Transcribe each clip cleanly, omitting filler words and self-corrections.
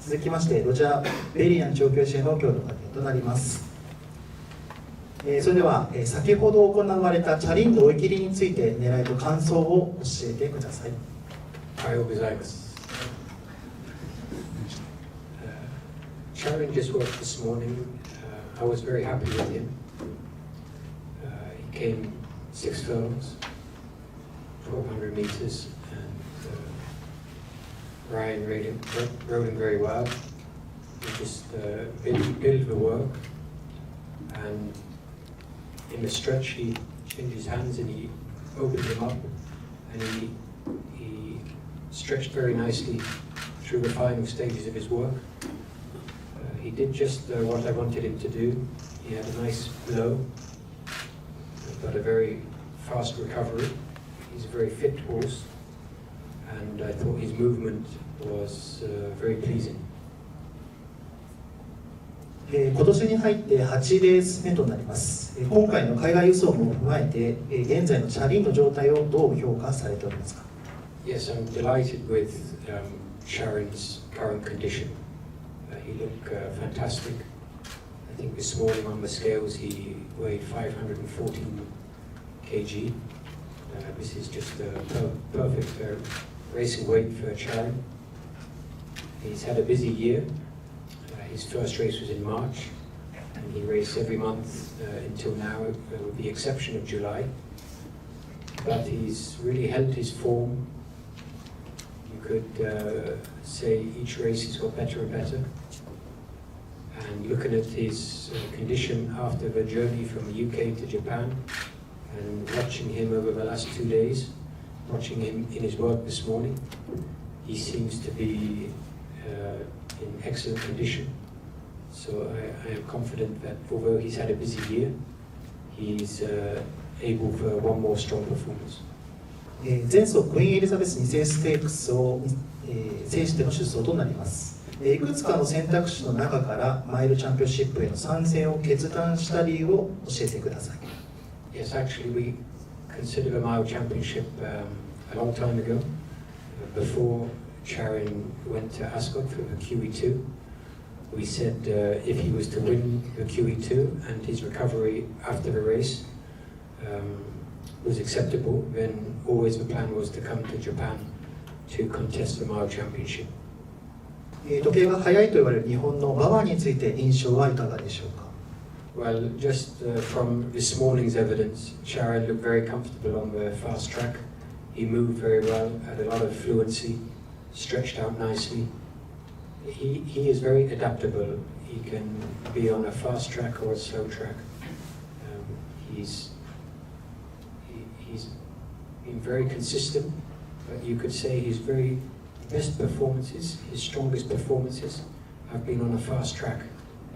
続きまして、Jraェリアン調教師への共同会見となります。それでは、先ほど行われたチャリンの追い切りについて狙いと感想を教えてください。おはようございます。Sharon just worked this morning. I was very happy with him. He came 6 furlongs, 1,200 meters, and Ryan rode him very well. He just built the work, and in the stretch he changed his hands and he opened him up, and he stretched very nicely through the final stages of his work. He did just what I wanted him to do. He had a nice blow, but a very fast recovery. He's a very fit horse, and I thought his movement was very pleasing. 今年に入って8レース目となります。今回の海外輸送も踏まえて、現在のチャリンの状態をどう評価されておりますか？ Yes, I'm delighted with Sharon's current condition. He looked fantastic. I think this morning on the scales he weighed 514 kg. This is just a perfect racing weight for Sharon. He's had a busy year. His first race was in March, and he raced every month until now, with the exception of July. But he's really held his form. You could say each race he's got better and better. And looking at his condition after the journey from the UK to Japan, and watching him over the last 2 days, watching him in his work this morning, he seems to be in excellent condition. So I am confident that although he's had a busy year, he's able for one more strong performance. 前走クイーンエリザベス2世ステークスを制しての出走となります。いくつかの選択肢の中からマイルチャンピオンシップへの参戦を決断した理由を教えてください。Yes, actually we considered a mile championship a long time ago, before Sharon went to Ascot for the QE2. We said if he was to win the QE2 and his recovery after the race was acceptable, then always the plan was to come to Japan to contest the mile championship. 時計が速いと言われる日本の馬場について印象はいかがでしょうか？ Well, just from this morning's evidence, Sharon looked very comfortable on the fast track. He moved very well, had a lot of fluency, stretched out nicely. He is very adaptable. He can be on a fast track or a slow track. He's been very consistent, but you could say his very best performances, his strongest performances, have been on a fast track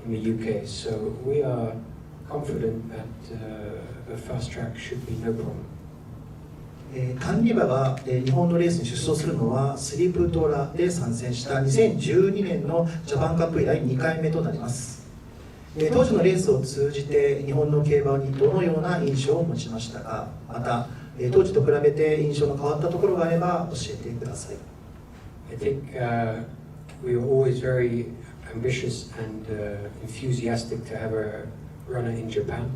in the UK. So we are confident that a fast track should be no problem. 管理馬が日本のレースに出走するのはスリープトラで参戦した2012年のジャパンカップ以来2回目となります。当時のレースを通じて日本の競馬にどのような印象を持ちましたか？また当時と比べて印象の変わったところがあれば教えてください。I think we were always very ambitious and enthusiastic to have a runner in Japan.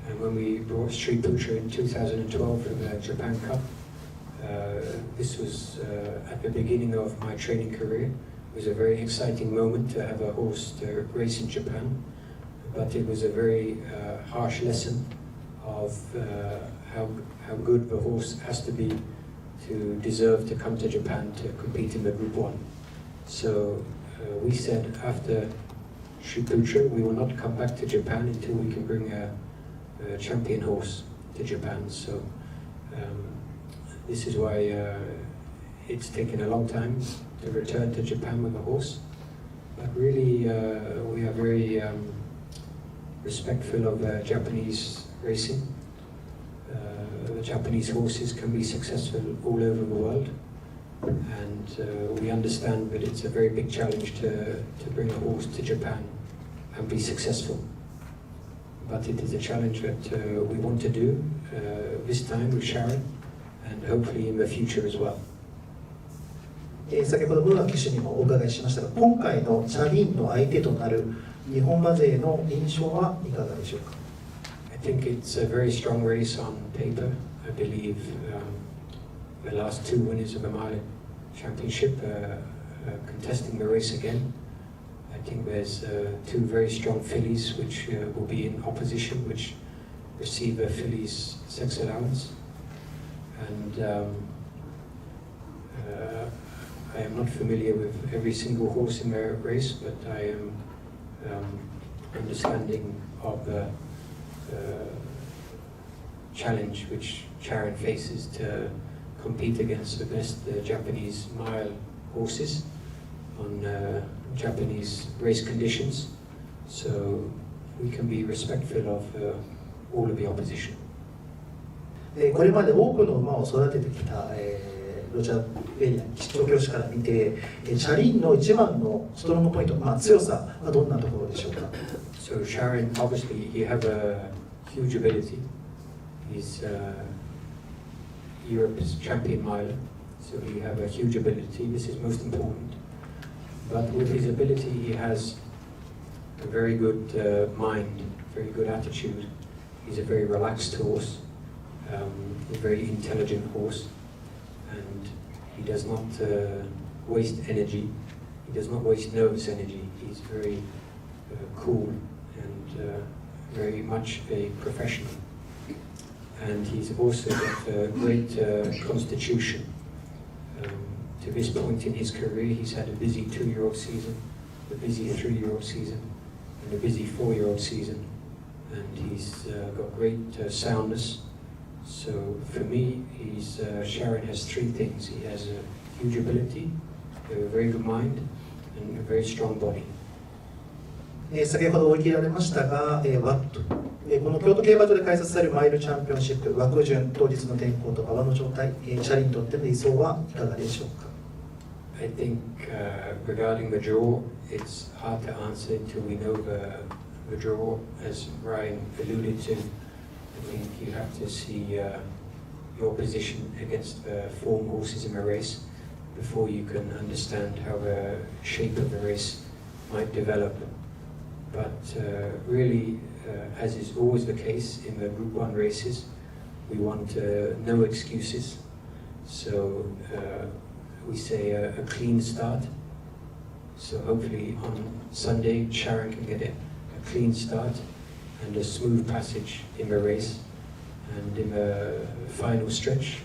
And when we brought Street Butcher in 2012 for the Japan Cup, this was at the beginning of my training career. It was a very exciting moment to have a horse to race in Japan, but it was a very harsh lesson of how good the horse has to be to deserve to come to Japan to compete in the Group 1. So we said after Street Butcher we will not come back to Japan until we can bring a champion horse to Japan. So this is why it's taken a long time to return to Japan with a horse. But really we are very respectful of Japanese racing. Japanese horses can be successful all over the world, and we understand that it's a very big challenge to bring a horse to Japan and be successful. But it is a challenge that we want to do this time with Sharon, and hopefully in the future as well. 先ほどムーア騎手にもお伺いしましたが、今回のチャリンの相手となる日本馬勢の印象はいかがでしょうか。I think it's a very strong race on paper. I believe the last two winners of the Mile Championship contesting the race again. I think there's two very strong fillies which will be in opposition, which receive a fillies sex allowance. And I am not familiar with every single horse in the race, but I am understanding of the challenge which Sharon faces to compete against the best Japanese mile horses on Japanese race conditions. So we can be respectful of all of the opposition. これまで多くの馬を育ててきた、ロジャー・ェリアン調教師から見て、チャリンの一番のストロングポイント、強さはどんなところでしょうか。So Sharon, obviously, he have a huge ability. He's Europe's champion miler, so he have a huge ability. This is most important. But with his ability, he has a very good mind, very good attitude. He's a very relaxed horse, a very intelligent horse, and he does not waste energy. He does not waste nervous energy. He's very cool and very much a professional. And he's also got a great constitution. To this point in his career, he's had a busy 2-year-old season, a busy 3-year-old season, and a busy 4-year-old season. And he's got great soundness. So for me, Sharon has three things. He has a huge ability, a very good mind, and a very strong body. 先ほどお聞きられましたが、この京都競馬場で開催されるマイルチャンピオンシップ枠順、当日の天候と馬場の状態、チャリにとっての理想はいかがでしょうか。I think regarding the draw, it's hard to answer until we know the draw, as Ryan alluded to. I think you have to see your position against the form horses in the race before you can understand how the shape of the race might develop. But really, as is always the case in the Group 1 races, we want no excuses. So we say a clean start. So hopefully on Sunday, Sharon can get a clean start and a smooth passage in the race. And in the final stretch,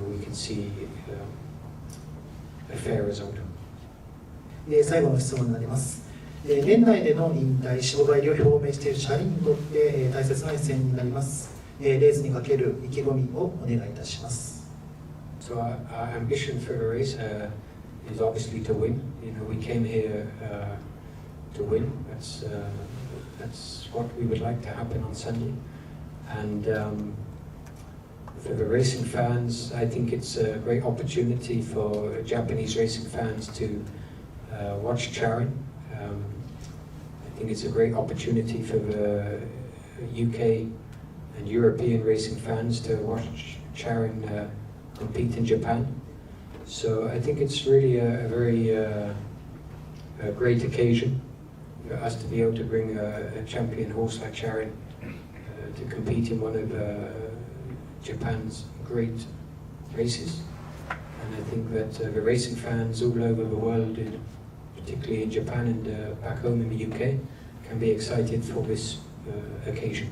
we can see a fair result. 最後の質問になります。年内での引退、障害を表明している車輪にとって大切な一戦になります。レースにかける意気込みをお願いいたします。So our ambition for the race is obviously to win. You know, we came here to win. That's what we would like to happen on Sunday. And for the racing fans, I think it's a great opportunity for Japanese racing fans to watch Sharon. I think it's a great opportunity for the UK and European racing fans to watch Sharon compete in Japan. So I think it's really a very a great occasion for us to be able to bring a champion horse like Sharon to compete in one of Japan's great races. And I think that the racing fans all over the world, particularly in Japan and back home in the UK, can be excited for this occasion.